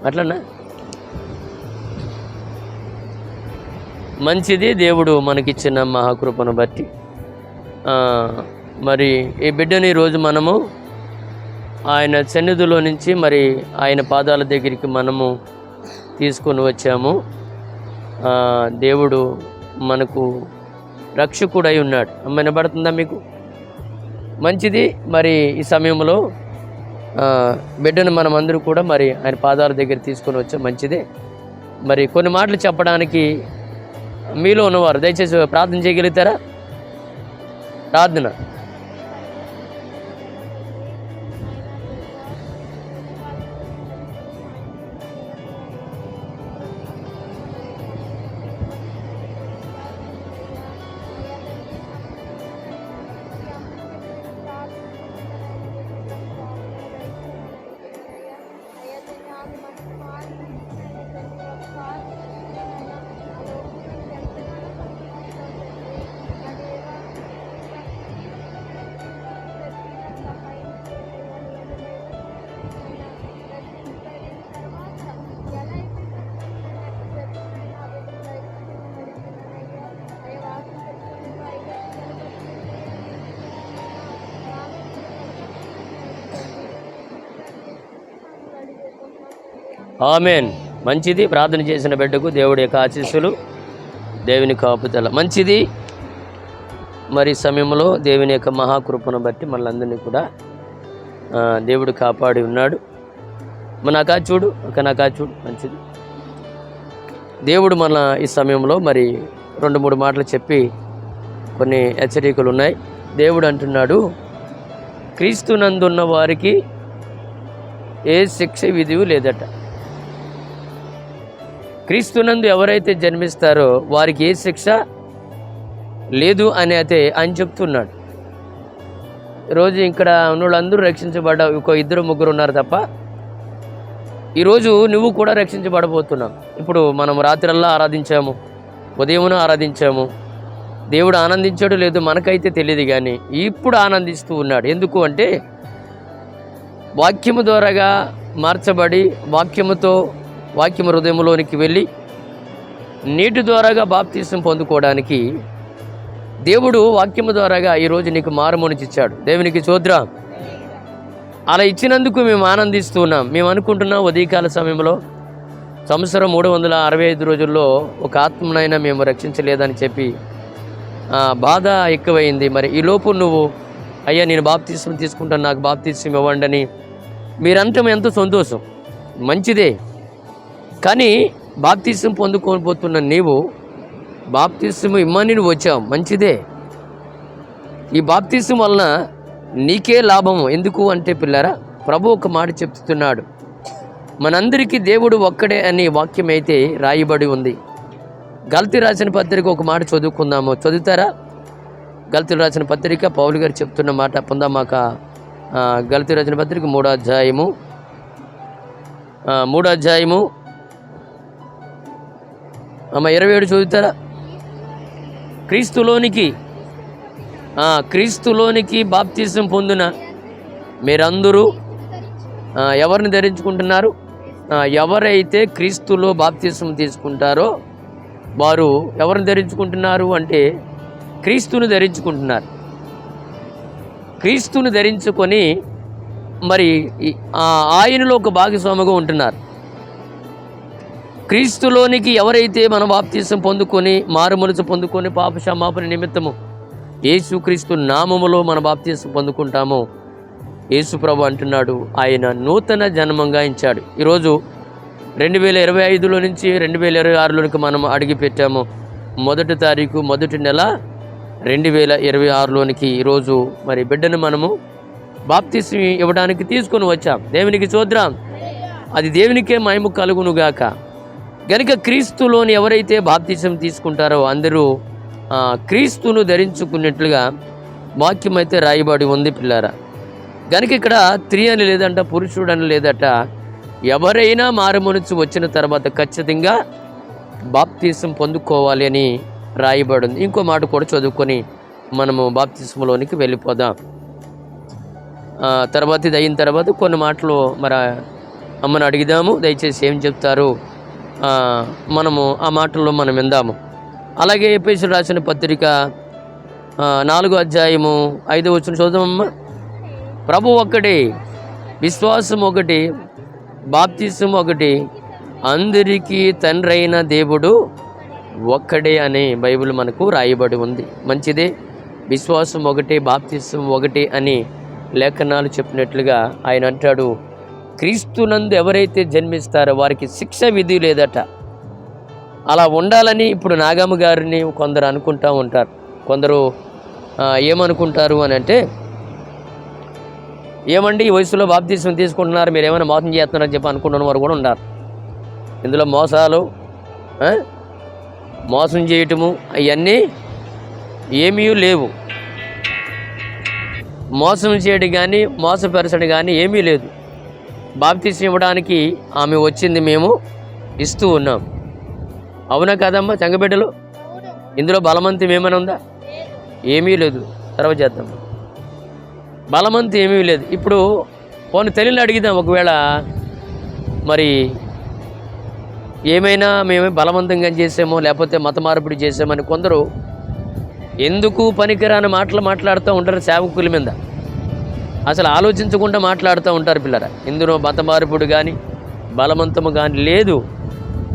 అట్లన్నా మంచిది. దేవుడు మనకిచ్చిన మహాకృపను బట్టి మరి ఈ బిడ్డని ఈరోజు మనము ఆయన సన్నిధిలో నుంచి మరి ఆయన పాదాల దగ్గరికి మనము తీసుకొని వచ్చాము. దేవుడు మనకు రక్షకుడై ఉన్నాడు. వినబడుతుందా మీకు? మంచిది. మరి ఈ సమయంలో బిడ్డను మనం అందరూ కూడా మరి ఆయన పాదాల దగ్గర తీసుకొని వచ్చాం. మంచిదే. మరి కొన్ని మాటలు చెప్పడానికి మీలో ఉన్నవారు దయచేసి ప్రార్థన చేయగలుగుతారా? ప్రార్థన. ఆమెన్. మంచిది. ప్రార్థన చేసిన బిడ్డకు దేవుడి యొక్క ఆశీస్సులు, దేవుని కాపుదల. మంచిది. మరి సమయంలో దేవుని యొక్క మహాకృపను బట్టి మనలందరినీ కూడా దేవుడు కాపాడి ఉన్నాడు. నాకా చూడు, నాకా చూడు. మంచిది. దేవుడు మన ఈ సమయంలో మరి 2-3 మాటలు చెప్పి కొన్ని హెచ్చరికలు ఉన్నాయి. దేవుడు అంటున్నాడు, క్రీస్తునందున్న వారికి ఏ శిక్ష విధివు లేదట. క్రీస్తునందు ఎవరైతే జన్మిస్తారో వారికి ఏ శిక్ష లేదు అని అయితే ఆయన చెప్తున్నాడు. ఈరోజు ఇక్కడ ఉన్నోళ్ళందరూ రక్షించబడ్డ ఒక 2-3 ఉన్నారు తప్ప ఈరోజు నువ్వు కూడా రక్షించబడబోతున్నావు. ఇప్పుడు మనం రాత్రల్లా ఆరాధించాము, ఉదయమున ఆరాధించాము. దేవుడు ఆనందించాడు లేదు మనకైతే తెలియదు, కానీ ఇప్పుడు ఆనందిస్తూ ఉన్నాడు. ఎందుకు అంటే వాక్యము ద్వారాగా మార్చబడి వాక్యము హృదయంలోనికి వెళ్ళి నీటి ద్వారాగా బాప్తీసం పొందుకోవడానికి దేవుడు వాక్యము ద్వారాగా ఈరోజు నీకు మారుమోనిచ్చిచ్చాడు. దేవునికి స్తోత్రం. అలా ఇచ్చినందుకు మేము ఆనందిస్తూ ఉన్నాం. మేము అనుకుంటున్నాం ఉదయకాల సమయంలో సంవత్సరం 365 రోజుల్లో ఒక ఆత్మనైనా మేము రక్షించలేదని చెప్పి బాధ ఎక్కువైంది. మరి ఈ లోపు నువ్వు అయ్యా నేను బాప్తీసం తీసుకుంటాను, నాకు బాప్తీసం ఇవ్వండి అని మీరంతా ఎంతో సంతోషం. మంచిదే. కానీ బాప్తీసం పొందుకోబోతున్న నీవు బాప్తీసం ఇమ్మని నువ్వు వచ్చావు. మంచిదే. ఈ బాప్తీసం వలన నీకే లాభము. ఎందుకు అంటే పిల్లరా, ప్రభు ఒక మాట చెప్తున్నాడు, మనందరికీ దేవుడు ఒక్కడే అని వాక్యం అయితే రాయబడి ఉంది. గల్తీ రాసిన పత్రిక ఒక మాట చదువుకుందాము. చదువుతారా? గల్తీ రాసిన పత్రిక పౌలు గారు చెప్తున్న మాట పొందామాక. గల్తీ రాసిన పత్రిక 3వ అధ్యాయము 27 చదువుతారా? క్రీస్తులోనికి బాప్తీసం పొందిన మీరందరూ ఎవరిని ధరించుకుంటున్నారు? ఎవరైతే క్రీస్తులో బాప్తీసం తీసుకుంటారో వారు ఎవరిని ధరించుకుంటున్నారు అంటే క్రీస్తుని ధరించుకుంటున్నారు. క్రీస్తుని ధరించుకొని మరి ఆయనలో ఒక భాగస్వామిగా ఉంటున్నారు. క్రీస్తులోనికి ఎవరైతే మన బాప్తీసం పొందుకొని మారుమనసు పొందుకొని పాప క్షమాపణ నిమిత్తము యేసుక్రీస్తు నామములో మన బాప్తీసం పొందుకుంటామో యేసు ప్రభు అంటున్నాడు ఆయన నూతన జన్మంగా ఇచ్చాడు. ఈరోజు 2025లో నుంచి 2026లోనికి మనం అడిగి పెట్టాము. 1వ తారీఖు 1వ నెల 2026లోనికి ఈరోజు మరి బిడ్డను మనము బాప్తీసం ఇవ్వడానికి తీసుకొని వచ్చాం. దేవునికి స్తోత్రం. అది దేవునికే మహిమ కలుగునుగాక. గనుక క్రీస్తులోని ఎవరైతే బాప్తీసం తీసుకుంటారో అందరూ క్రీస్తును ధరించుకున్నట్లుగా వాక్యం అయితే రాయబడి ఉంది పిల్లారా. గనుక ఇక్కడ స్త్రీ అని లేదంట, పురుషుడు అని లేదట, ఎవరైనా మారుమనసు వచ్చిన తర్వాత ఖచ్చితంగా బాప్తీసం పొందుకోవాలి అని రాయబడి ఉంది. ఇంకో మాట కూడా చదువుకొని మనము బాప్తీసంలోనికి వెళ్ళిపోదాం. తర్వాత ఇది అయిన తర్వాత కొన్ని మాటలు మరి అమ్మను అడిగిదాము, దయచేసి ఏం చెప్తారు మనము ఆ మాటల్లో మనం విందాము. అలాగే ఎఫెసీయులకు రాసిన పత్రిక 4వ అధ్యాయము 5వ వచనం చూద్దామమ్మా. ప్రభు ఒక్కటే, విశ్వాసం ఒకటి, బాప్తిసం ఒకటి, అందరికీ తండ్రి అయిన దేవుడు ఒక్కడే అని బైబిల్ మనకు రాయబడి ఉంది. మంచిదే, విశ్వాసం ఒకటే, బాప్తిసం ఒకటే అని లేఖనాలు చెప్పినట్లుగా ఆయన అంటాడు, క్రీస్తునందు ఎవరైతే జన్మిస్తారో వారికి శిక్ష విధి లేదట. అలా ఉండాలని ఇప్పుడు నాగమ్మ గారిని కొందరు అనుకుంటూ ఉంటారు. కొందరు ఏమనుకుంటారు అని అంటే, ఏమండి ఈ వయసులో బాప్తిసం తీసుకుంటున్నారు, మీరు ఏమైనా మోసం చేస్తున్నారని చెప్పి అనుకుంటున్న వారు కూడా ఉన్నారు. ఇందులో మోసాలు, మోసం చేయటము అవన్నీ ఏమీ లేవు. మోసం చేయడం కానీ మోసపరచడం కానీ ఏమీ లేదు. బాప్తిసం ఇవ్వడానికి ఆమె వచ్చింది, మేము ఇస్తూ ఉన్నాం. అవునా కదమ్మా చంగబిడ్డలు? ఇందులో బలవంతం ఏమైనా ఉందా? ఏమీ లేదు. తర్వాత చేద్దాం. బలవంతం ఏమీ లేదు. ఇప్పుడు పోనీ తల్లిని అడిగిద్దాం, ఒకవేళ మరి ఏమైనా మేమే బలవంతంగా చేసామో లేకపోతే మత మార్పిడి చేసామని కొందరు ఎందుకు పనికిరాని మాటలు మాట్లాడుతూ ఉంటారు సేవకుల మీద. అసలు ఆలోచించకుండా మాట్లాడుతూ ఉంటారు పిల్లరా. ఇందులో మత మార్పుడు కానీ బలవంతము కానీ లేదు.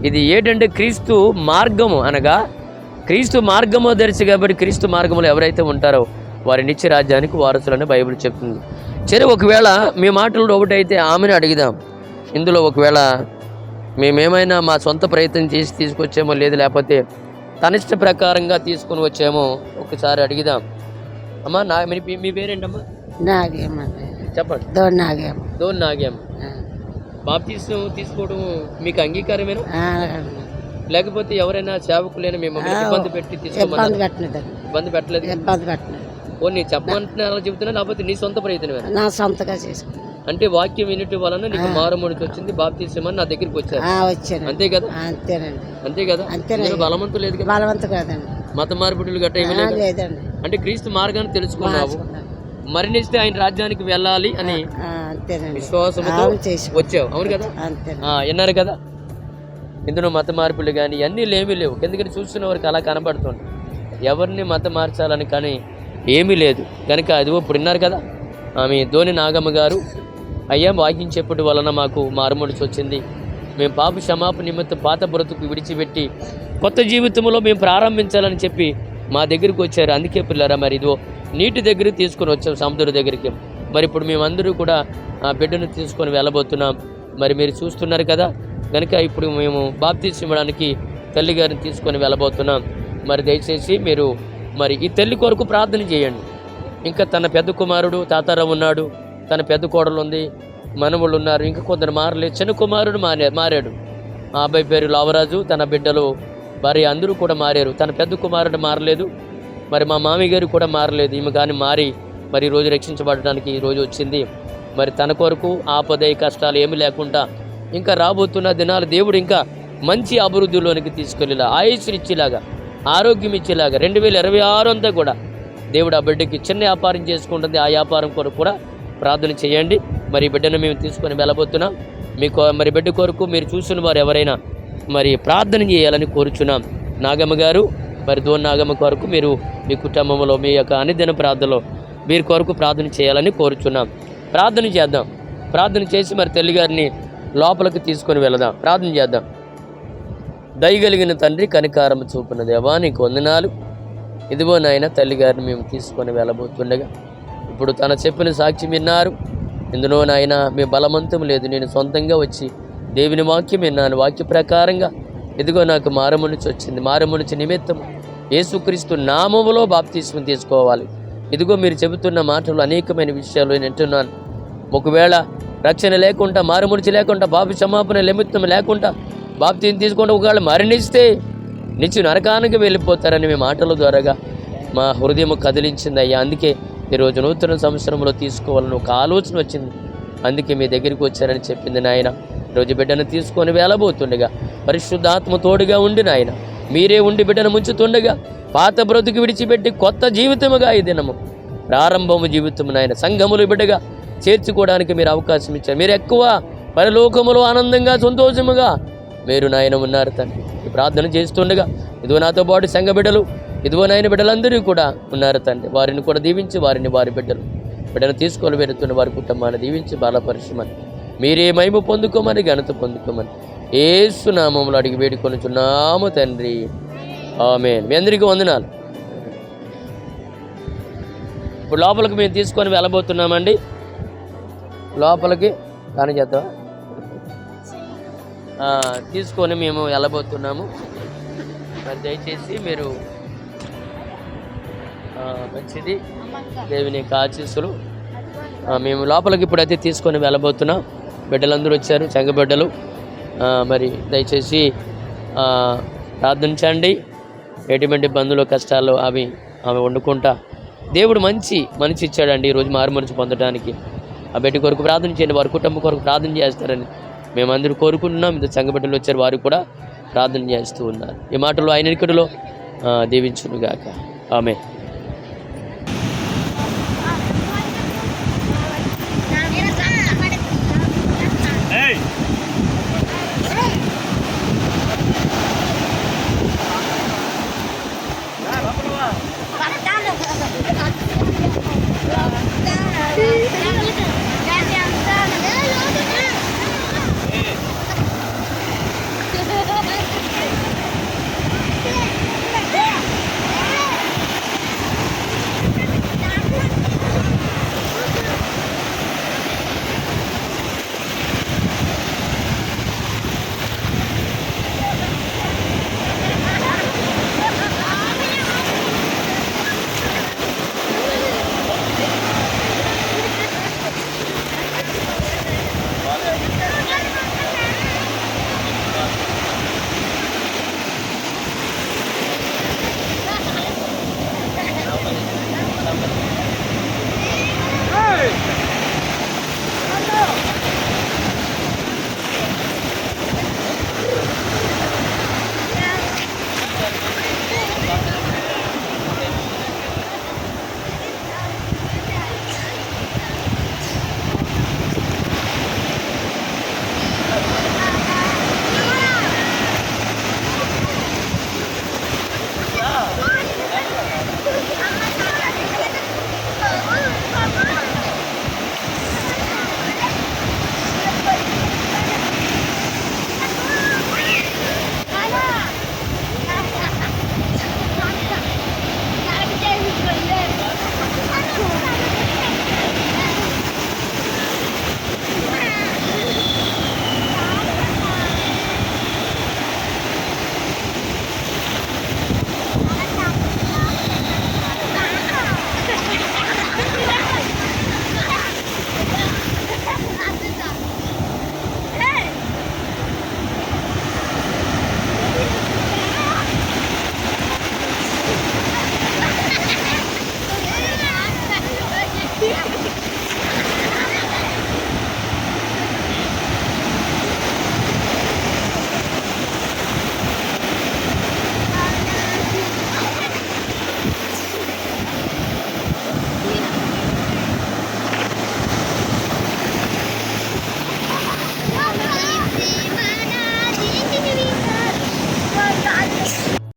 ఇది ఏంటంటే క్రీస్తు మార్గము, అనగా క్రీస్తు మార్గము ధరిచి కాబట్టి క్రీస్తు మార్గములో ఎవరైతే ఉంటారో వారి నిత్య రాజ్యానికి వారసులని బైబిల్ చెప్తుంది. సరే, ఒకవేళ మీ మాటల్లో ఒకటైతే ఆమెను అడిగిదాం. ఇందులో ఒకవేళ మేమేమైనా మా సొంత ప్రయత్నం చేసి తీసుకొచ్చామో లేదు, లేకపోతే తన ఇష్ట ప్రకారంగా తీసుకొని వచ్చామో ఒకసారి అడిగిదాం. అమ్మా మీ పేరేంటమ్మా? నాగేమ్మ. చెప్పండి. దోన్ నాగేమ్మ. బాప్తిసం తీసుకోవడం మీకు అంగీకారమేనా? లేకపోతే ఎవరైనా సేవకులైనా మిమ్మల్ని ఇబ్బంది పెట్టి తీసుకోమని? ఇబ్బంది పెట్టలేదు. నీ చెప్పమంటున్నా అలా చెబుతున్నా, లేకపోతే నీ సొంత ప్రయత్నమేనా? నా సొంతగా చేసుకున్నా. అంటే వాక్యం వినటం వలన నీకు మారుమూడికి వచ్చింది, బాప్తిసం అని నా దగ్గరికి వచ్చారు. అంతే కదా? అంతేనండి. అంతే కదా? బలవంతం లేదు కదా? బలవంతం కాదండి. మత మార్పిడులు గట్ట ఏమీ లేదండి. అంటే క్రీస్తు మార్గాన్ని తెలుసుకున్నావు, మరణిస్తే ఆయన రాజ్యానికి వెళ్ళాలి అని విశ్వాసంతో వచ్చావు. అవును కదా? విన్నారు కదా? ఇందులో మత మార్పులు కానీ అన్నీ ఏమీ లేవు. ఎందుకంటే చూస్తున్న వారికి అలా కనబడుతుంది. ఎవరిని మత మార్చాలని కానీ ఏమీ లేదు కనుక అది ఇప్పుడు విన్నారు కదా. ఆమె ధోని నాగమ్మ గారు, అయ్యా వాక్యం చెప్పడం వలన మాకు మారుమూడిచి వచ్చింది, మేము పాప క్షమాపణ నిమిత్తం పాత బ్రతుకు విడిచిపెట్టి కొత్త జీవితంలో మేము ప్రారంభించాలని చెప్పి మా దగ్గరికి వచ్చారు. అందుకే పిల్లరా మరి ఇదో నీటి దగ్గరికి తీసుకొని వచ్చాం, సముద్రం దగ్గరికి. మరి ఇప్పుడు మేమందరూ కూడా ఆ బిడ్డను తీసుకొని వెళ్ళబోతున్నాం. మరి మీరు చూస్తున్నారు కదా. కనుక ఇప్పుడు మేము బాప్తిసం ఇవ్వడానికి తల్లి గారిని తీసుకొని వెళ్ళబోతున్నాం. మరి దయచేసి మీరు మరి ఈ తల్లి కొరకు ప్రార్థన చేయండి. ఇంకా తన పెద్ద కుమారుడు తాతారావు ఉన్నాడు, తన పెద్ద కోడలు ఉంది, మనవుళ్ళు ఉన్నారు, ఇంకా కొందరు మారలేదు. చిన్న కుమారుడు మారాడు, ఆ అబ్బాయి పేరు లావరాజు, తన బిడ్డలు భార్య అందరూ కూడా మారారు. తన పెద్ద కుమారుడు మారలేదు, మరి మా మామయ్య గారు కూడా మారలేదు. ఈమె కానీ మారి మరి ఈరోజు రక్షించబడడానికి ఈరోజు వచ్చింది. మరి తన కొరకు ఆపద కష్టాలు ఏమి లేకుండా ఇంకా రాబోతున్న దినాలు దేవుడు ఇంకా మంచి అభివృద్ధిలోనికి తీసుకెళ్ళేలా, ఆయుష్నిచ్చేలాగా, ఆరోగ్యం ఇచ్చేలాగా 2026 అంతా కూడా దేవుడు ఆ బిడ్డకి చిన్న వ్యాపారం చేసుకుంటుంది. ఆ వ్యాపారం కొరకు కూడా ప్రార్థన చేయండి. మరి బిడ్డను మేము తీసుకొని వెళ్ళబోతున్నాం. మీకు మరి బిడ్డ కొరకు మీరు చూసిన వారు ఎవరైనా మరి ప్రార్థన చేయాలని కోరుచున్నాం. నాగమ్మ గారు, మరి ధోని నాగమ్మ కొరకు మీరు మీ కుటుంబంలో మీ యొక్క అనుదిన ప్రార్థనలో వీరి కొరకు ప్రార్థన చేయాలని కోరుచున్నాం. ప్రార్థన చేద్దాం. ప్రార్థన చేసి మరి తల్లి గారిని లోపలికి తీసుకొని వెళదాం. ప్రార్థన చేద్దాం. దయగలిగిన తండ్రి, కనికారము చూపున దేవా, నీకు వందనాలు. ఇదిగో నాయన తల్లి గారిని మేము తీసుకొని వెళ్ళబోతుండగా ఇప్పుడు తన చెప్పిన సాక్ష్యం విన్నారు. ఇందులో నాయన మీ బలవంతం లేదు, నేను సొంతంగా వచ్చి దేవుని వాక్యం విన్నాను. వాక్య ప్రకారంగా ఇదిగో నాకు మారుమనిచి వచ్చింది. మారుమనిచి నిమిత్తం యేసుక్రీస్తు నామములో బాప్తిస్మం తీసుకోవాలి. ఇదిగో మీరు చెబుతున్న మాటలు అనేకమైన విషయాలు నేను వింటున్నాను. ఒకవేళ రక్షణ లేకుండా, మారుమనిచి లేకుండా, పాప క్షమాపణ నిమిత్తం లేకుండా బాప్తిని తీసుకుంటే ఒకవేళ మరణిస్తే నిత్య నరకానికి వెళ్ళిపోతారని మీ మాటల ద్వారాగా మా హృదయం కదిలించింది అయ్యా. అందుకే ఈరోజు నూతన సంవత్సరంలో తీసుకోవాలని ఒక ఆలోచన వచ్చింది. అందుకే మీ దగ్గరికి వచ్చారని చెప్పింది నాయన. ఈరోజు బిడ్డను తీసుకొని వెళ్ళబోతుండగా పరిశుద్ధాత్మ తోడుగా ఉండి నాయన, మీరే ఉండి బిడ్డను ముంచుతుండగా పాత బ్రతుకు విడిచిపెట్టి కొత్త జీవితముగా ఈ దినము ప్రారంభము జీవితము నాయన, సంఘములు బిడ్డగా చేర్చుకోవడానికి మీరు అవకాశం ఇచ్చారు. మీరు ఎక్కువ పరలోకములో ఆనందంగా సంతోషముగా మీరు నాయన ఉన్నారు తండ్రి. ఈ ప్రార్థన చేస్తుండగా ఇదిగో నాతో పాటు సంఘ బిడ్డలు, ఇదిగో నాయన బిడ్డలందరూ కూడా ఉన్నారు తండ్రి. వారిని కూడా దీవించి వారి బిడ్డను తీసుకొని వెళుతున్న వారి కుటుంబాన్ని దీవించి బలపరచమని, మీరే మహిమ పొందుకోమని, ఘనత పొందుకోమని యేసు నామములో అడిగి వేడుకొనుచున్నాము తండ్రి. ఆమేన్. మీ అందరికీ వందనాలు. ఇప్పుడు లోపలికి మేము తీసుకొని వెళ్ళబోతున్నామండి. లోపలికి కానీ చేద్దాం తీసుకొని మేము వెళ్ళబోతున్నాము. మరి దయచేసి మీరు మంచిది, దేవుని యొక్క ఆశీస్సులు. మేము లోపలికి ఇప్పుడైతే తీసుకొని వెళ్ళబోతున్నాం. బిడ్డలందరూ వచ్చారు, సంఘ బిడ్డలు. మరి దయచేసి ప్రార్థించండి. ఎటువంటి ఇబ్బందులు కష్టాలు అవి వండుకుంటా దేవుడు మంచి ఇచ్చాడండి ఈరోజు మారుమనసు పొందడానికి. ఆ బిడ్డ కొరకు ప్రార్థన చేయండి, వారి కుటుంబం కొరకు ప్రార్థన చేస్తారని మేమందరూ కోరుకుంటున్నాం. ఇంత సంఘ బిడ్డలు వచ్చారు, వారు కూడా ప్రార్థన చేస్తూ ఉన్నారు. ఈ మాటలు ఆయన నికటిలో దీవించునుగాక. ఆమేన్.